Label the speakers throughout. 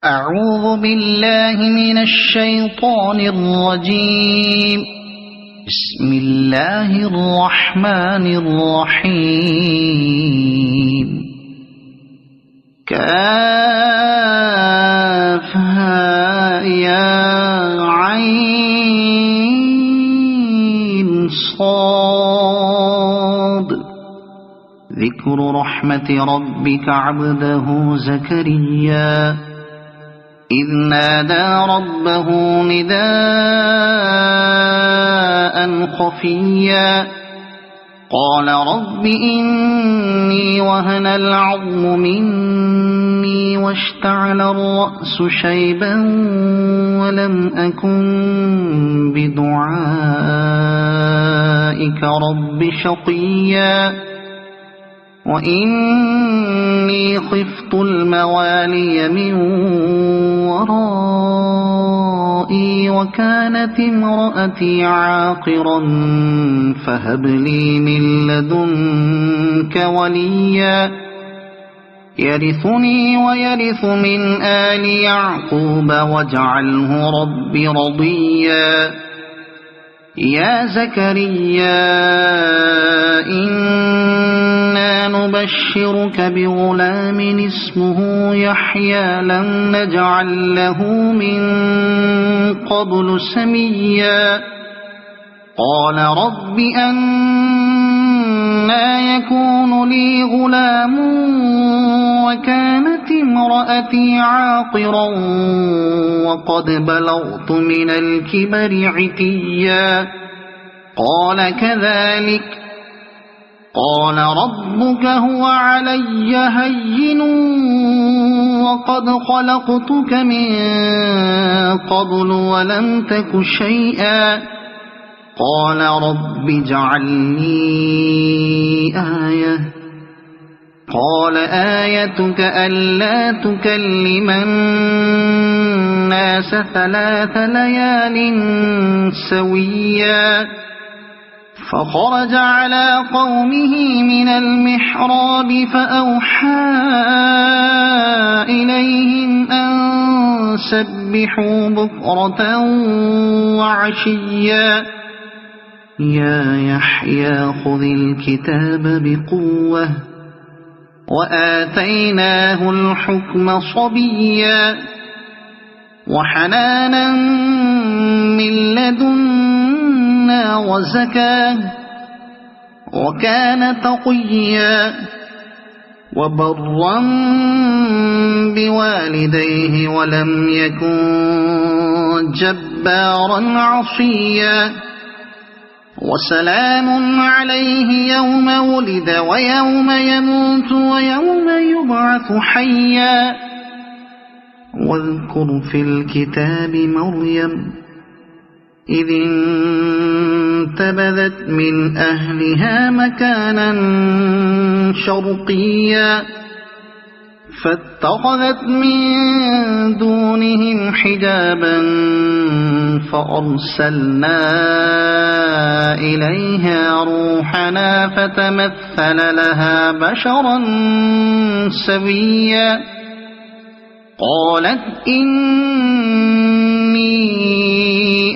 Speaker 1: أعوذ بالله من الشيطان الرجيم. بسم الله الرحمن الرحيم. كافها يا عين صاد. ذكر رحمة ربك عبده زكريا إذ نادى ربه نداء خفيا قال رب إني وهن العظم مني واشتعل الرأس شيبا ولم أكن بدعائك رب شقيا وإني خفت الموالي من ورائي وكانت امرأتي عاقرا فهب لي من لدنك وليا يرثني ويرث من آل يعقوب واجعله رب رضيا. يا زكريا إنا نبشرك بغلام اسمه يحيى لم نجعل له من قبل سميا قال رب أنى يكون لي غلام وكانت امرأتي عاقرا وقد بلغت من الكبر عتيا قال كذلك قال ربك هو علي هين وقد خلقتك من قبل ولم تك شيئا قال رب اجعل لي آية قال آيتك ألا تكلم الناس 3 ليال سويا فخرج على قومه من المحراب فأوحى إليهم أن سبحوا بكرة وعشيا يا يحيى خذ الكتاب بقوة وآتيناه الحكم صبيا وحنانا من لدنا وزكاة وكان تقيا وبرا بوالديه ولم يكن جبارا عصيا وسلام عليه يوم ولد ويوم يموت ويوم يبعث حيا واذكر في الكتاب مريم إذ انتبذت من أهلها مكانا شرقيا فاتخذت من دونهم حجابا فأرسلنا إليها روحنا فتمثل لها بشرا سويا قالت إني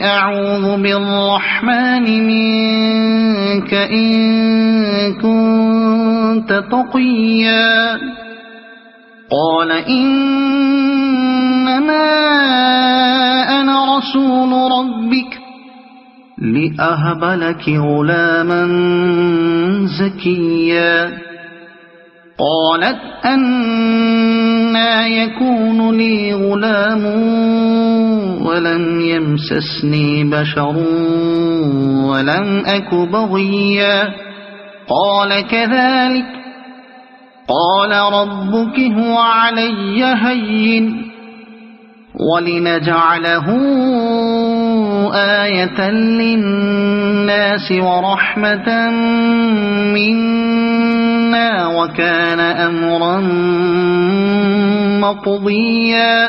Speaker 1: أعوذ بالرحمن منك إن كنت تقيا قال إنما أنا رسول ربك لأهب لك غلاما زكيا قالت أنى يكون لي غلام ولم يمسسني بشر ولم أك بغيا قال كذلك قال ربك هو علي هين ولنجعله آية للناس ورحمة منا وكان أمرا مقضيا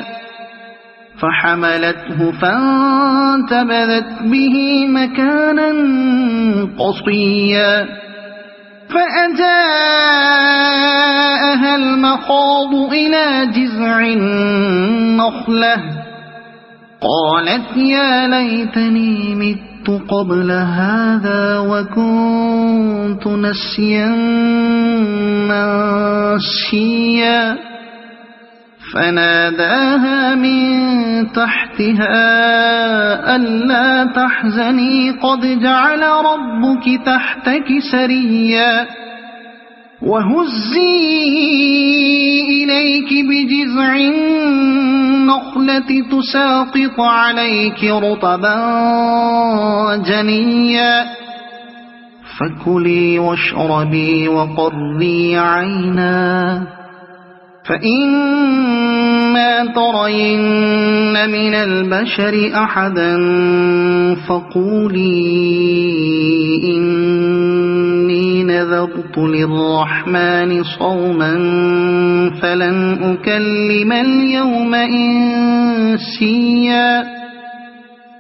Speaker 1: فحملته فانتبذت به مكانا قصيا فأجاءها المخاض إلى جذع النخلة قالت يا ليتني مت قبل هذا وكنت نسيا منسيا فناداها من تحتها ألا تحزني قد جعل ربك تحتك سريا وهزي إليك بجذع النخلة تساقط عليك رطبا جنيا فكلي واشربي وقري عينا فإما ترين من البشر أحدا فقولي إني نذرت للرحمن صوما فلن أكلم اليوم إنسيا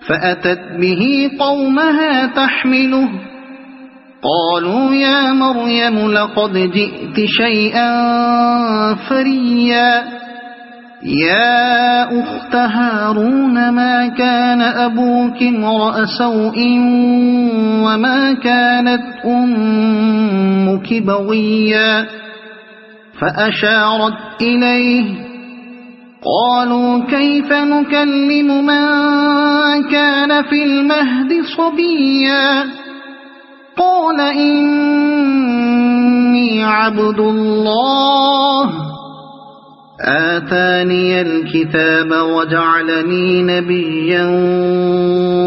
Speaker 1: فأتت به قومها تحمله قالوا يا مريم لقد جئت شيئا فريا يا أخت هارون ما كان أبوك امرأ سوء وما كانت أمك بغيا فأشارت إليه قالوا كيف نكلم من كان في المهد صبيا قال إني عبد الله آتاني الكتاب وجعلني نبيا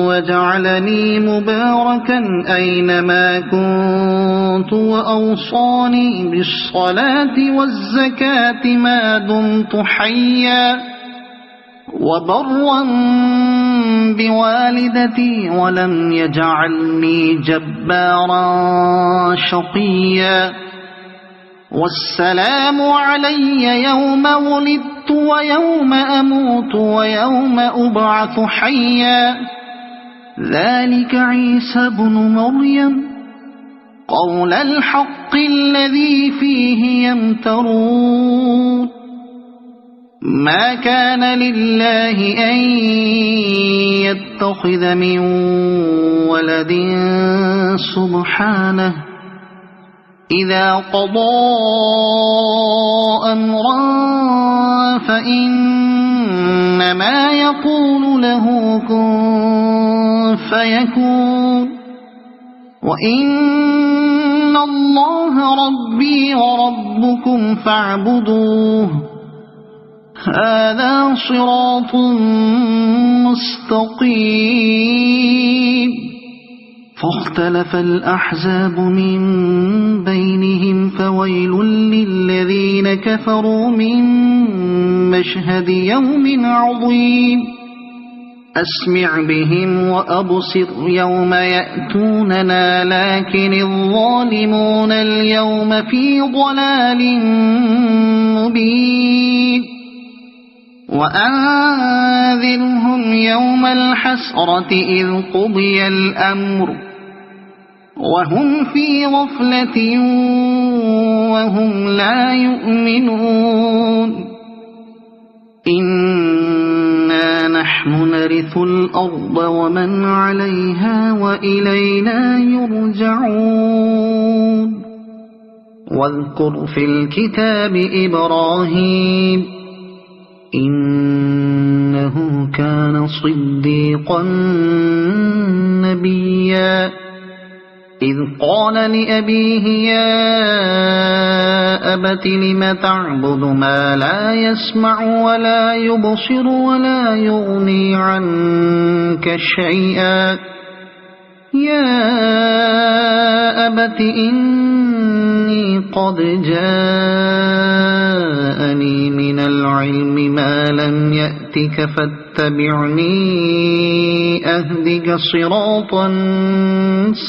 Speaker 1: وجعلني مباركا أينما كنت وأوصاني بالصلاة والزكاة ما دمت حيا وبرا بوالدتي ولم يجعلني جبارا شقيا والسلام علي يوم ولدت ويوم أموت ويوم أبعث حيا ذلك عيسى بن مريم قول الحق الذي فيه يمترون ما كان لله أن يتخذ من ولد سبحانه إذا قضى أمرا فإنما يقول له كن فيكون وإن الله ربي وربكم فاعبدوه هذا صراط مستقيم فاختلف الأحزاب من بينهم فويل للذين كفروا من مشهد يوم عظيم أسمع بهم وأبصر يوم يأتوننا لكن الظالمون اليوم في ضلال مبين وأنذرهم يوم الحسرة إذ قضي الأمر وهم في غفلة وهم لا يؤمنون إنا نحن نرث الأرض ومن عليها وإلينا يرجعون واذكر في الكتاب إبراهيم إنه كان صديقا نبيا إذ قال لأبيه يا أبت لم تعبد ما لا يسمع ولا يبصر ولا يغني عنك شيئا يا أبت إني قد جاءني من العلم ما لم يأتك فاتبعني أهدك صراطا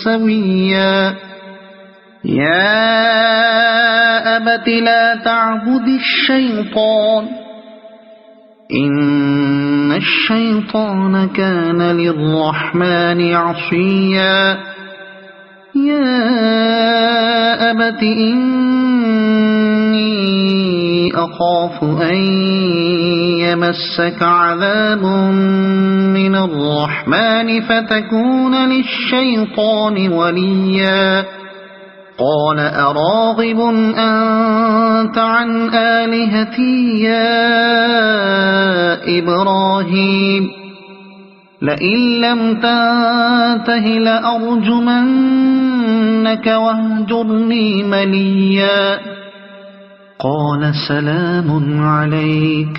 Speaker 1: سويا يا أبت لا تعبد الشيطان إن الشيطان كان للرحمن عصيا يا أبت إني أخاف أن يمسك عذاب من الرحمن فتكون للشيطان وليا قال أراغب أنت عن آلهتي يا إبراهيم لئن لم تنته لأرجمنك واهجرني مليا قال سلام عليك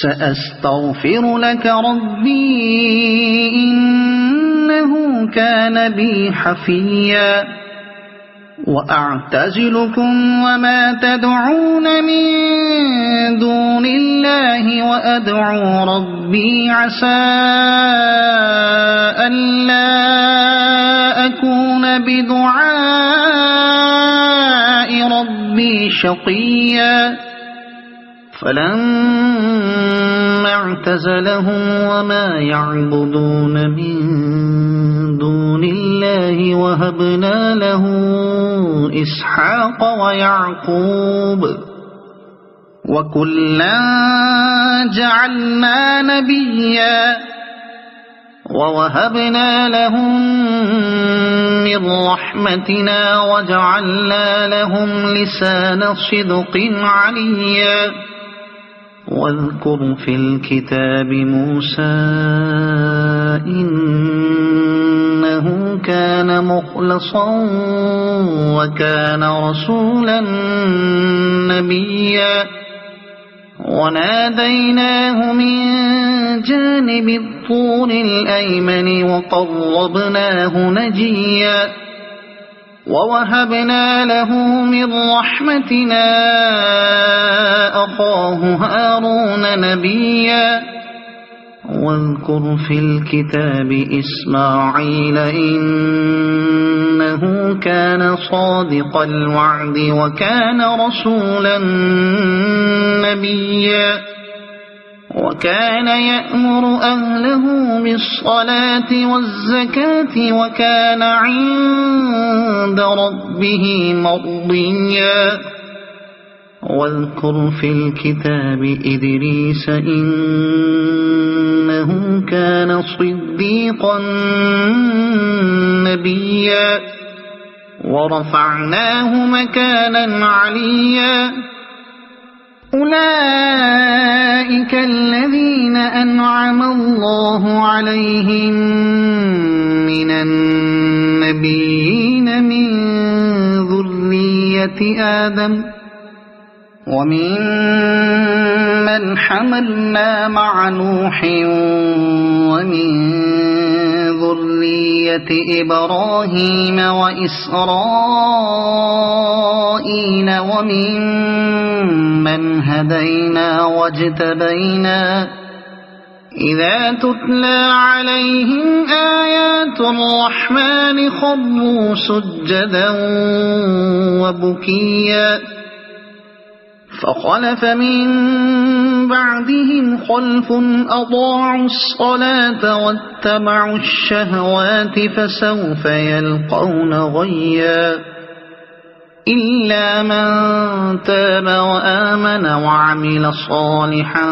Speaker 1: سأستغفر لك ربي إنه كان بي حفيا وأعتزلكم وما تدعون من دون الله وأدعو ربي عسى ألا أكون بدعاء ربي شقيا فلما اعتزلهم وما يعبدون من دون الله وهبنا له إسحاق ويعقوب وكلا جعلنا نبيا ووهبنا لهم من رحمتنا وجعلنا لهم لسان صدق عليا واذكر في الكتاب موسى إنه كان مخلصا وكان رسولا نبيا وناديناه من جانب الطور الأيمن وقربناه نجيا ووهبنا له من رحمتنا أخاه هارون نبيا واذكر في الكتاب إسماعيل إنه كان صادق الوعد وكان رسولا نبيا وكان يأمر أهله بالصلاة والزكاة وكان عند ربه مرضيا واذكر في الكتاب إدريس إنه كان صديقا نبيا ورفعناه مكانا عليا أولئك الذين أنعم الله عليهم من النبيين من ذرية آدم ومن من حملنا مع نوح ومن ذرية إبراهيم وإسرائيل ومن من هدينا واجتبينا إذا تتلى عليهم آيات الرحمن خروا سجدا وبكيا فخلف من بعدهم خلف أضاعوا الصلاة واتبعوا الشهوات فسوف يلقون غيا إلا من تاب وآمن وعمل صالحا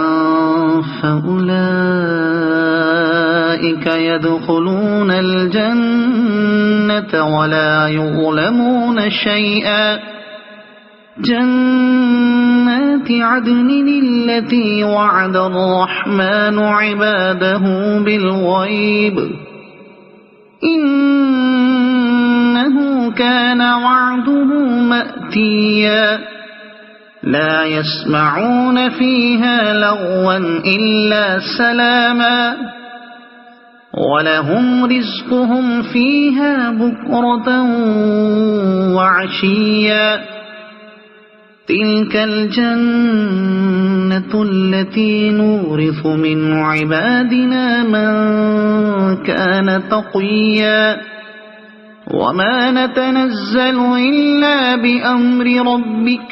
Speaker 1: فأولئك يدخلون الجنة ولا يظلمون شيئا جنات عدن التي وعد الرحمن عباده بالغيب إنه كان وعده مأتيا لا يسمعون فيها لغوا إلا سلاما ولهم رزقهم فيها بكرة وعشيا تلك الجنة التي نورث من عبادنا من كان تقيا وما نتنزل إلا بأمر ربك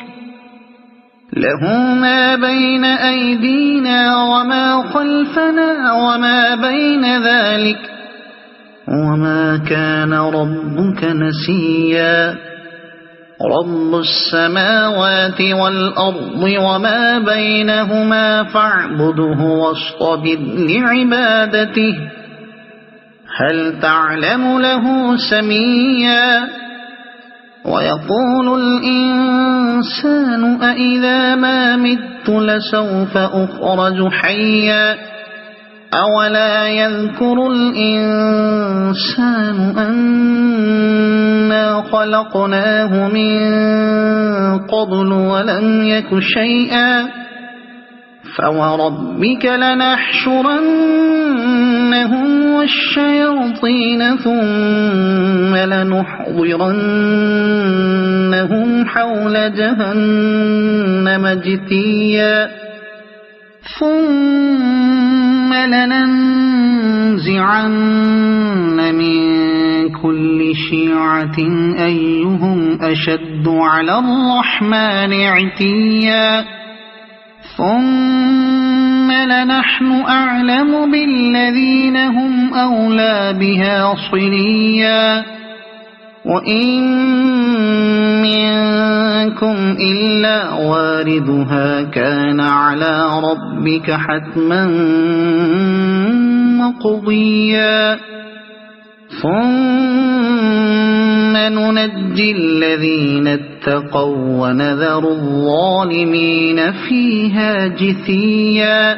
Speaker 1: له ما بين أيدينا وما خلفنا وما بين ذلك وما كان ربك نسيا رب السماوات والأرض وما بينهما فاعبده واصطبر لعبادته هل تعلم له سميا ويقول الإنسان أإذا ما مت لسوف أخرج حيا أولا يذكر الإنسان أنا خلقناه من قبل ولم يك شيئا فوربك لنحشرنهم والشياطين ثم لنحضرنهم حول جهنم جثيا ثم لننزعن من كل شيعة أيهم أشد على الرحمن عتيا ثم لنحن أعلم بالذين هم أولى بها صليا وإن منكم إلا واردها كان على ربك حتما مقضيا ثم ننجي الذين اتقوا ونذر الظالمين فيها جثيا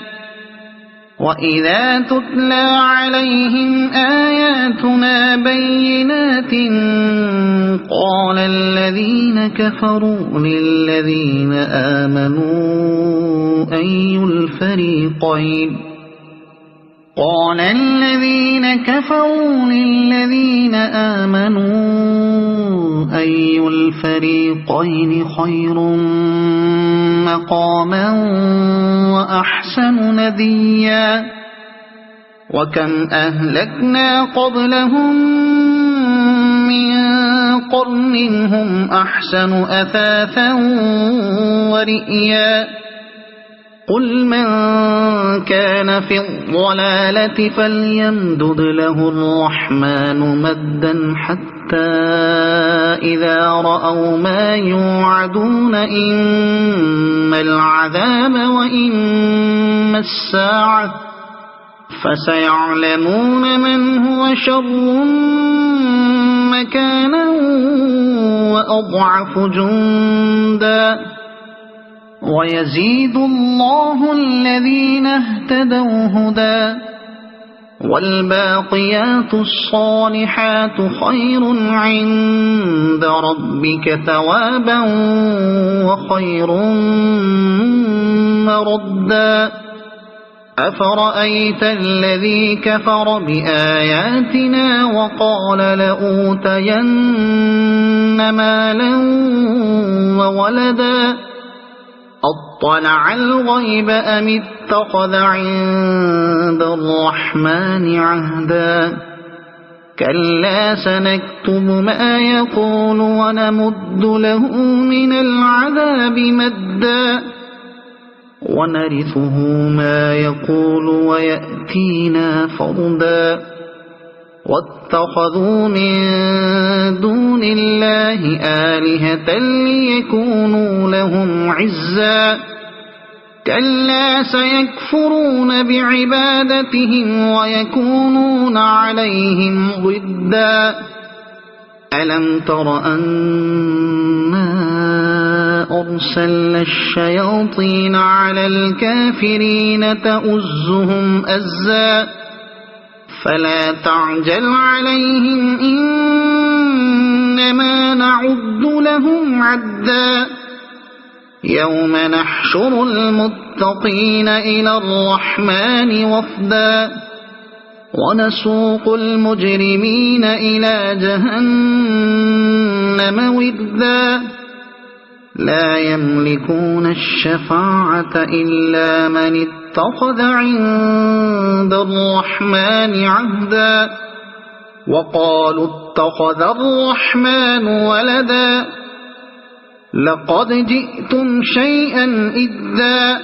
Speaker 1: وإذا تتلى عليهم آياتنا بينات قال الذين كفروا للذين آمنوا أي الفريقين خير مقاما وأحسن نديا وكم أهلكنا قبلهم من قرن هم أحسن أثاثا ورئيا قل من كان في الضلالة فليمدد له الرحمن مدا حتى إذا رأوا ما يوعدون إما العذاب وإما الساعة فسيعلمون من هو شر مكانا وأضعف جندا ويزيد الله الذين اهتدوا هدى والباقيات الصالحات خير عند ربك ثوابا وخير مردا أفرأيت الذي كفر بآياتنا وقال لأوتين مالا وولدا أطلع الغيب أم اتخذ عند الرحمن عهدا كلا سنكتب ما يقول ونمد له من العذاب مدا ونرثه ما يقول ويأتينا فردا واتخذوا من دون الله آلهة ليكونوا لهم عزا كلا سيكفرون بعبادتهم ويكونون عليهم ضدا ألم تر أنا أرسلنا الشياطين على الكافرين تؤزهم أزا فلا تعجل عليهم إنما نعد لهم عدا يوم نحشر المتقين إلى الرحمن وفدا ونسوق المجرمين إلى جهنم وردا لا يملكون الشفاعة إلا من اتخذ عند الرحمن عهدا وقالوا اتخذ الرحمن ولدا لقد جئتم شيئا إدا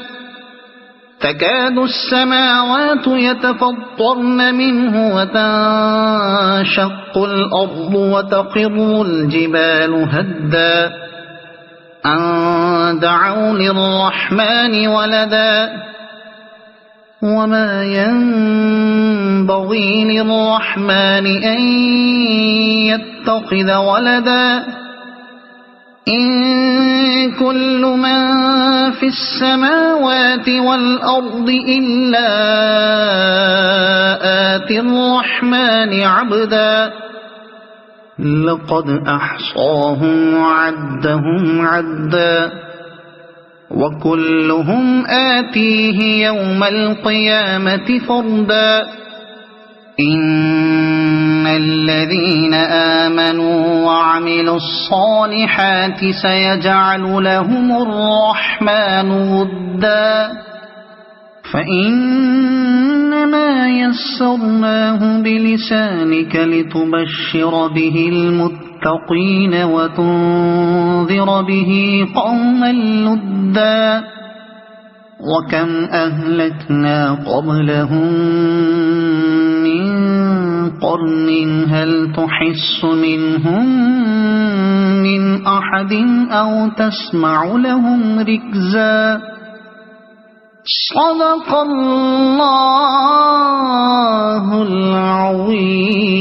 Speaker 1: تكاد السماوات يتفطرن منه وتنشق الأرض وتخر الجبال هدا أن دعوا للرحمن ولدا وما ينبغي للرحمن أن يتخذ ولدا إن كل من في السماوات والأرض إلا آتي الرحمن عبدا لقد أحصاهم وعدهم عدا وكلهم آتيه يوم القيامة فردا إن الذين آمنوا وعملوا الصالحات سيجعل لهم الرحمن ودا فإنما يسرناه بلسانك لتبشر به المتقين وتنذر به قوما لدا وكم أهلكنا قبلهم من قرن هل تحس منهم من أحد أو تسمع لهم ركزا صدق الله العظيم.